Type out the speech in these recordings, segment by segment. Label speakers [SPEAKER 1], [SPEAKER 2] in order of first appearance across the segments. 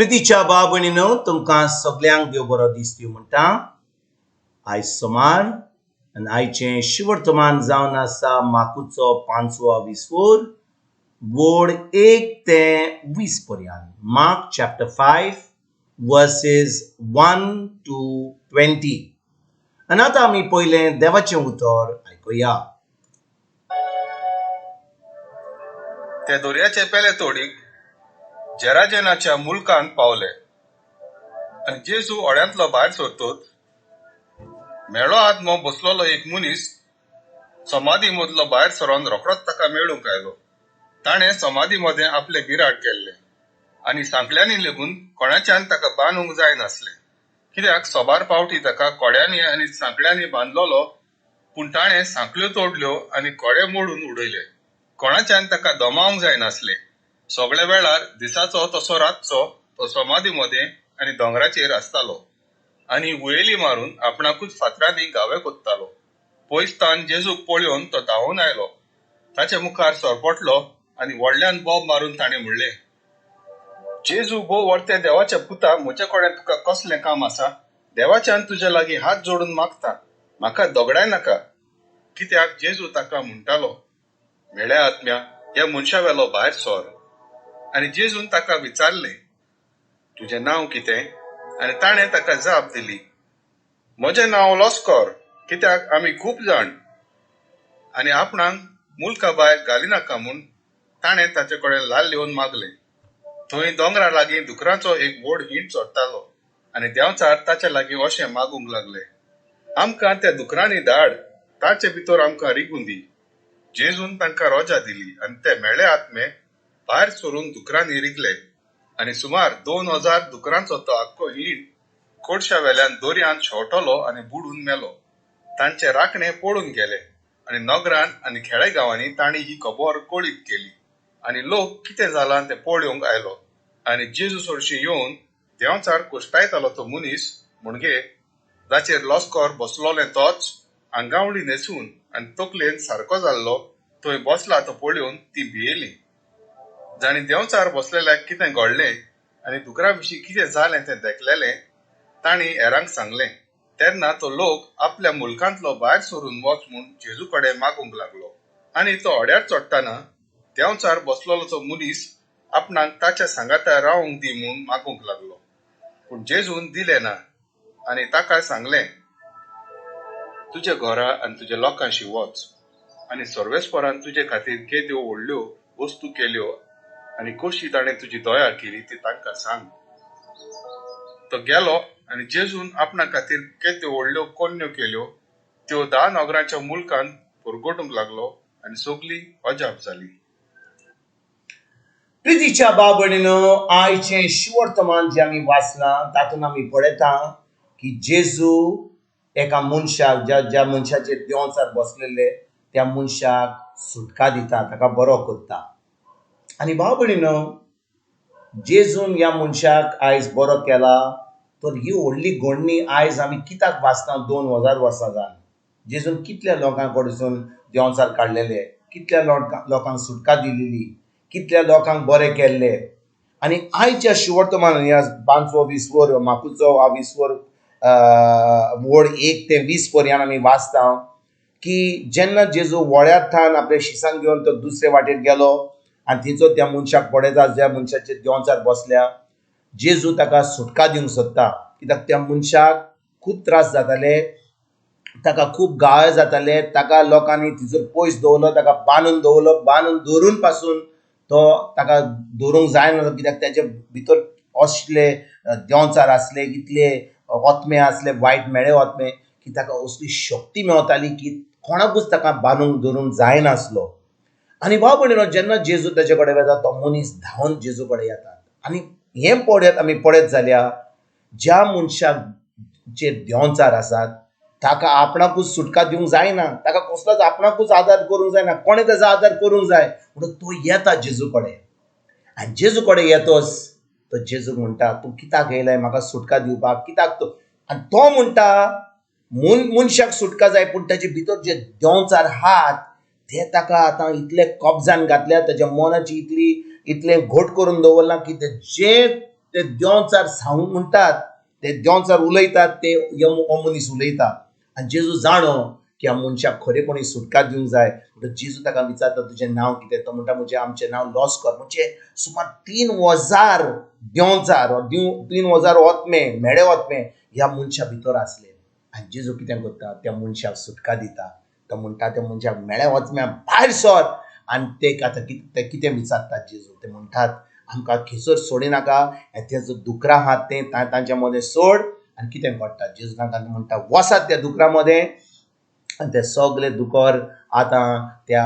[SPEAKER 1] प्रितीच्या बाबणीनो तुमकां सगळ्यांक देव बरो दीस दिवं म्हणटा। आयज सोमार आनी आयचें शिवर्तमान जावन आसा माकूचो 5वा विसवोर वोड 1 ते 20 पर्यंत। Mark chapter 5 versus 1 to 20। आनी आतां आमी पयलें देवाचें उतर आयकुया।
[SPEAKER 2] ते दर्याचे पेले तोडीक जेराजेनाच्या मुलकान पावले आनी जेजू ओड्यांतलो भायर सरतोच मेळो आदमो बसलोलो एक मनीस समाधी मदलो भायर सरोन रोखडोच ताका मेळूंक आयलो। ताणें समाधी मदें आपले भिराड केल्ले आनी सांकल्यांनी लेगून कोणाच्यान ताका बांदूंक जाय नासलें, कित्याक सोबार पावटी ताका कोड्यांनी आनी सांकल्यांनी बांदलोलो, पूण ताणें सांकल्यो तोडल्यो आनी कोडे मोडून उडयले। कोणाच्यान ताका दोमावंक जाय नासलें। सगळे वेळार दिसाचो तसो रातचो तो समाधी मदें आनी दोंगराचेर आसतालो आनी उयेली मारून आपणाकूच फातरांनी गावे कोत्तालो। पयसतान जेजूक पळयोवन तो धांवून आयलो, ताचे मुखार सरपटलो आनी व्हडल्यान बोब मारून ताणें म्हणलें, जेजू भोव व्हडते देवाच्या पुता, म्हजे कडेन तुका कसलें काम आसा? देवाच्यान तुजे लागीं हात जोडून मागता, म्हाका दोगडाय नाका। कित्याक जेजू ताका म्हणटालो, मेळ्या आत्म्या ह्या मनशा वेलो भायर सर। आनी जेजून ताका विचारलें, तुजें नांव कितें? आनी ताणें ताका जाप दिली, म्हजें नांव लॉस्कोर, कित्याक आमी खूब जाण। आनी आपणाक मुल्का भायर घालिनाका म्हूण ताणें ताचे कडेन लाल येवन मागलें। थंय दोंगरा लागीं दुकरांचो एक व्हड हिंड चोडटालो आनी देंवचार ताचे लागीं अशें मागूंक लागले, आमकां त्या दुकरांनी धाड, ताचे भितर आमकां रिगून दी। जेजून तांकां रोजा दिली आनी ते मेळे आत्मे भायर सरून दुकरांनी रिगले आनी सुमार 2000 दुकरांचो तो आख्खो हिंड कोडशा वेल्यान दर्यांत शेवटलो आनी बुडून मेलो। तांचे राखणे पळून गेले आनी नगरान आनी खेडे गांवांनी तांणी ही खबर कळीत केली आनी लोक कितें जालां तें पळोवंक आयलो। आनी जेजू चडशी येवन देंवचार कुश्टायतालो तो मनीस म्हणजे जाचेर लॉस्कोर बसलोलें तोच आंगावळी न्हेसून आनी तकलेन सारको जाल्लो थंय बसला तो पळोवन ती भियेली। जाणी देंवचार बसलेल्याक कितें घडलें आनी दुकरा विशीं कितें जालें तें देखलेलें तांणी हेरांक सांगलें। तेन्ना तो लोक आपल्या मुल्कांतलो भायर सरून वच म्हूण जेजू कडेन मागूंक लागलो। आनी तो ओड्यार चडटाना देंवचार बसलोलो तो मनीस आपणाक ताच्या सांगातार रावंक दी म्हूण मागूंक लागलो, पूण जेजून दिलें ना आनी ताका सांगलें, तुज्या घरा आनी तुज्या लोकांशी वच आनी सर्वेस्परान तुजे खातीर केद्यो व्हडल्यो वस्तू केल्यो आनी कशी ताणें तुजी दया केली ती तांकां सांग। तो गेलो आनी जेजून आपणा खातीर केद्यो व्हडल्यो कोन्यो केल्यो त्यो 10 नगरांच्या मुल्कांत पुरगोटूंक लागलो आनी सगळी अजाप जाली।
[SPEAKER 1] प्रितीच्या बाबणीनो आयचें शिवर्तमान जें आमी वाचलां तातूंत आमी पळयता की जेजू एका मनशाक ज्या मनशाचेर देंवचार बसलेले त्या मनशाक सुटका दिता, ताका बरो करता। आनी भाव भयणीनो, जेजून ह्या मनशाक आयज बरो केला तर ही व्हडली घडणी आयज आमी कित्याक वाचता 2000 वर्सां जावन। जेजून कितल्या लोकां कडसून देंवचार काडलेले, कितल्या लोकांक सुटका दिलेली, कितल्या लोकांक बरें केल्ले। आनी आयच्या शिवर्तमान ह्या 5वो विसवोर माकूचो विसवोर वोड 1 ते 20 पर्यंत आमी वाचता की जेन्ना जेजू व्हड्यार ठाण आपले शिसांक घेवन तो दुसरे वाटेर गेलो आनी थंयचो त्या मनशाक पळयता ज्या मनशाचेर देंवचार बसल्या, जेजू ताका सुटका दिवंक सोदता, कित्याक त्या मनशाक खूब त्रास जाताले, ताका खूब गाळे जाताले, ताका लोकांनी थंयसर पयस दवरलो, ताका बांदून दवरलो, बांदून दवरून पासून तो ताका दवरूंक जायना, कित्याक ताचे भितर असले देंवचार आसले, इतले ओतमे आसले, वायट मेळे ओतमे की ताका असली शक्ती मेवताली की कोणाकूच ताका बांदूंक दवरूंक जायनासलो। आनी भाव भयणीनो, जेन्ना जेजू ताचे कडेन वता तो मनीस धांवन जेजू कडेन येता आनी हें पळयत आमी पळयत जाल्यार ज्या मनशाक जे देंवचार आसात ताका आपणाकूच सुटका दिवंक जायना, ताका कसलोच आपणाकूच आदार करूंक जायना, कोणें ताजो आदार करूंक जाय म्हणून तो येता जेजू कडेन। आनी जेजू कडेन येतोच तो जेजू म्हणटा, तूं कित्याक येयलाय म्हाका सुटका दिवपाक, कित्याक तो? आनी तो म्हणटा मनशाक सुटका जाय, पूण ताचे भितर जे देंवचार आहात ते ताका आतां इतले कब्जान घातल्या, ताच्या मनाची इतलें घट करून दवरला की जे ते देंवचार सांगूंक म्हणटात, ते देंवचार उलयतात, ते हो मनीस उलयता. आनी जेजू जाणो की ह्या मनशाक खरेपणी सुटका दिवंक जाय. म्हणटच जेजू ताका विचारता, तुजें नांव कितें? तो म्हणटा, म्हजें आमचें नांव लॉस्कर. म्हणजे सुमार 3,000 देंवचार, 3,000 ओतमे, मेडे ओतमे ह्या मनशा भितर आसले. आनी जेजू कितें करता? त्या मनशाक सुटका दिता. तो म्हणटा त्या मनशाक मेळ्या वचम्या भायर सर. आनी ते आतां ते कितें विचारतात जेजू? ते म्हणटात, आमकां खंयसर सोडिनाका, ते जो दुकरां आहात ते तांच्या मदें सोड. आनी कितें घडटा? जेजू तांकां म्हणटा, वसात त्या दुकरां मदें. आनी ते सगळे दुकर आतां त्या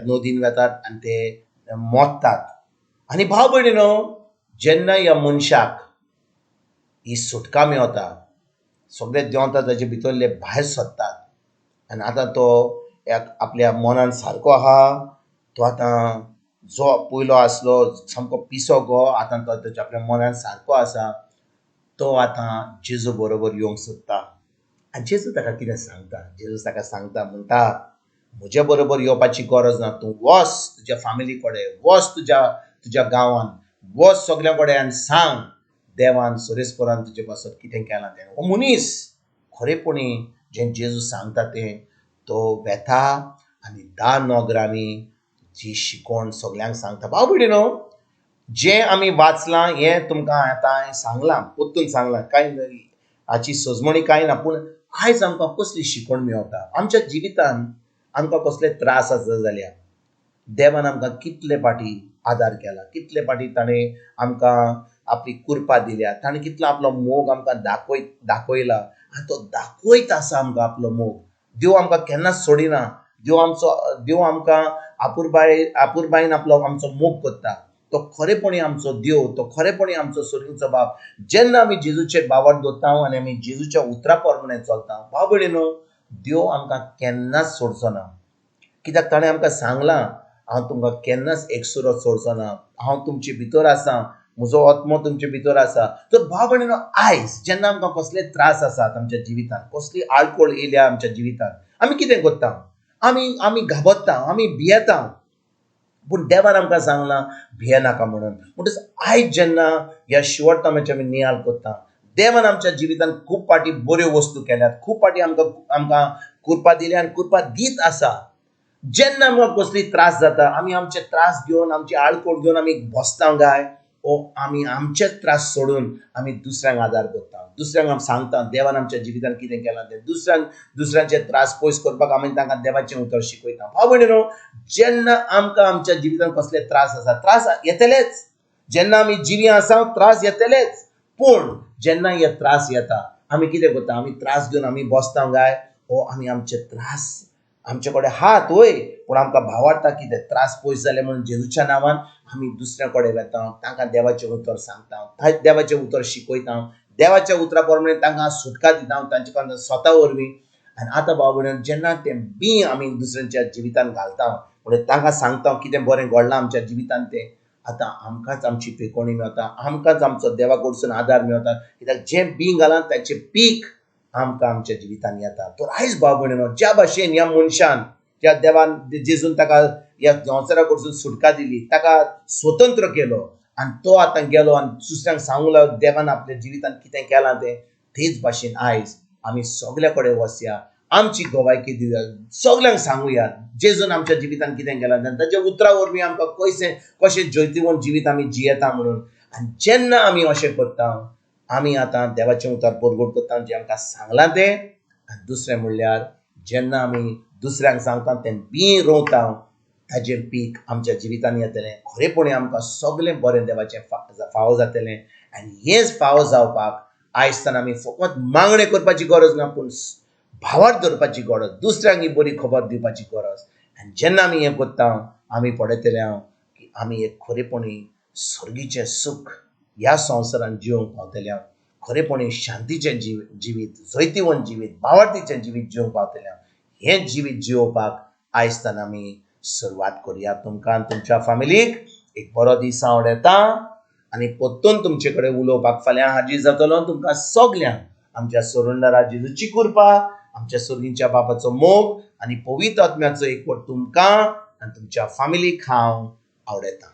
[SPEAKER 1] नदीन वतात आनी ते मोत्तात. आनी भाव भयणीनो, जेन्ना ह्या मनशाक ही सुटका मेळटा, सगळे देंवता ताचे भितरले भायर सरतात. आनी आतां तो आपल्या मनान सारको आहा. तो आतां जो पयलो आसलो सामको पिसो आतां तो ताच्या आपल्या मनान सारको आसा. तो आतां जेजू बरोबर येवंक सोदता. आनी जेजू ताका कितें सांगता? जेजू ताका सांगता, म्हणटा, म्हजे बरोबर येवपाची गरज ना. तूं वच तुज्या फामिली कडेन, वच तुज्या गांवांत, वच सगल्या कडेन आनी सांग देवान सुरेस्परान तुजे पासत कितें केलां तें. हो मनीस खरेपणी जें जेजू सांगता तें तो वेता आनी 10 नोगरांनी जी शिकोण सगल्यांक सांगता. भाव भयणीनो, जें आमी वाचलां हें तुमकां आतां हांवें सांगलां, पोत्तून सांगलां. कांय हाची सजमणी कांय ना, पूण आयज आमकां कसली शिकोण मेळटा? आमच्या जिवितांत आमकां कसले त्रास आसा जाल्यार देवान आमकां कितले फाटी आदार केला, कितले फाटी ताणें आमकां आपली कृपा दिल्या, ताणें कितलो आपलो मोग आमकां दाखयला. आनी तो दाखयत आसा आमकां आपलो मोग. देव आमकां केन्नाच सोडिना. देव आमकां आपुरबायेन आमचो मोग करता. तो खरेपणी आमचो देव, तो खरेपणी आमचो सोडींचो बाप. जेन्ना आमी जेजूचेर बावर दवरता आनी आमी जेजूच्या उतरा प्रमाणे चलता, भाव भयणीनो, देव आमकां केन्नाच सोडचो ना. कित्याक ताणें आमकां सांगलां, हांव तुमकां केन्नाच एकसुरो सोडचो ना. हांव तुमचे भितर आसा, म्हजो आत्मो तुमचे भितर आसा. तर भाव भयणीनो, आयज जेन्ना आमकां कसले त्रास आसात आमच्या जिवितांत, कसली आडकोळ येयल्या आमच्या जिवितांत, आमी कितें करता? आमी घाबरता, आमी भियेता. पूण देवान आमकां सांगलां भियेनाका म्हणून. म्हणटच आयज जेन्ना ह्या शिवोर्तमाचे आमी नियाळ करता, देवान आमच्या जिवितांत खूब फाटी बऱ्यो वस्तू केल्यात, खूब फाटी आमकां कृपा दिल्या आनी कृपा दीत आसा. जेन्ना आमकां कसली त्रास जाता, आमी आमचे त्रास घेवन, आमची आडकोळ घेवन आमी बसता काय, ओ आमी आमचेच त्रास सोडून आमी दुसऱ्यांक आदार करता, दुसऱ्यांक आमी सांगता देवान आमच्या जिवितांत कितें केलां तें. दुसऱ्यांचे त्रास पयस करपाक आमी तांकां देवाचें उतर शिकयता. भाव भयणीनो, जेन्ना आमकां आमच्या जिवितांत कसले त्रास आसा, त्रास येतलेच. जेन्ना आमी जिवी आसा, त्रास येतलेच. पूण जेन्ना हे त्रास येता, आमी कितें करता? आमी त्रास घेवन आमी बसता काय, ओ आमी आमचे त्रास आमचे कडेन हात वय, पूण आमकां भावार्था कितें त्रास पयस जाले म्हणून जेजूच्या नांवान आमी दुसऱ्या कडेन वेता, तांकां देवाचें उतर सांगता, देवाचें उतर शिकयता, देवाच्या उतरा प्रमाणे तांकां सुटका दिता तांचे कडल्यान स्वता वरवीं. आनी आतां भाव भयणीनो, जेन्ना तें बी आमी दुसऱ्यांच्या जिवितांत घालता, म्हणजे तांकां सांगता कितें बरें घडलां आमच्या जिवितांत तें, आतां आमकांच आमची पेकोणी मेळटा, आमकांच आमचो देवा कडसून आदार मेळटा. कित्याक जें बी घालां ताचें पीक आमकां आमच्या जिवितांत येता. तर आयज भाव भयणीनो, ज्या भाशेन ह्या मनशान, त्या देवान जेजून ताका ह्या देंवचारा कडसून सुटका दिली, ताका स्वतंत्र केलो, आनी तो आतां गेलो आनी दुसऱ्यांक सांगूंक लागलो देवान आपल्या जिवितांत कितें केलां तें. तेच भाशेन आयज आमी सगल्या कडेन वचया, आमची गवायकी दिवया, सगल्यांक सांगुया जेजून आमच्या जिवितांत कितें केलां तें, ताच्या उतरा वरवीं आमकां कशें जैतिवंत जिवीत आमी जियेता म्हणून. आनी जेन्ना आमी अशें करता, आमी आतां देवाचें उतर परगट करता जें आमकां सांगलां तें. आनी दुसरें म्हणल्यार जेन्ना आमी दुसऱ्यांक सांगता तें बी रोवता, ताजें पीक आमच्या जिवितांत येतलें. खरेपणी आमकां सगळें बरें देवाचें फावो जातलें. आनी हेंच फावो जावपाक आयज तान आमी फकत मागणें करपाची गरज ना, पूण भावार्थ धरपाची गरज, दुसऱ्यांक ही बरी खबर दिवपाची गरज. आनी जेन्ना आमी हें करता, आमी पळयतले की आमी एक खरेपणी सर्गीचें सूख ह्या संवसारांत जिवंक पावतले. खरेपणी शांतीचें जिवीत, जैतिवंत जिवीत, भावार्थीचें जिवीत जिवंक पावतले. हें जिवीत जिवोवपाक आयज तान आमी सुरवात करुया. तुमकां आनी तुमच्या फॅमिलीक एक बरो दीस हांव येता आनी परतून तुमचे कडेन उलोवपाक फाल्यां हाजीर जातलो. तुमकां सगल्यांक आमच्या सोडूनदारा जेजूची कृपा, आमच्या सोर्गींच्या बापाचो मोग आनी पवित्र आत्म्याचो एकवट तुमकां आनी तुमच्या फॅमिलीक हांव आवडयतां.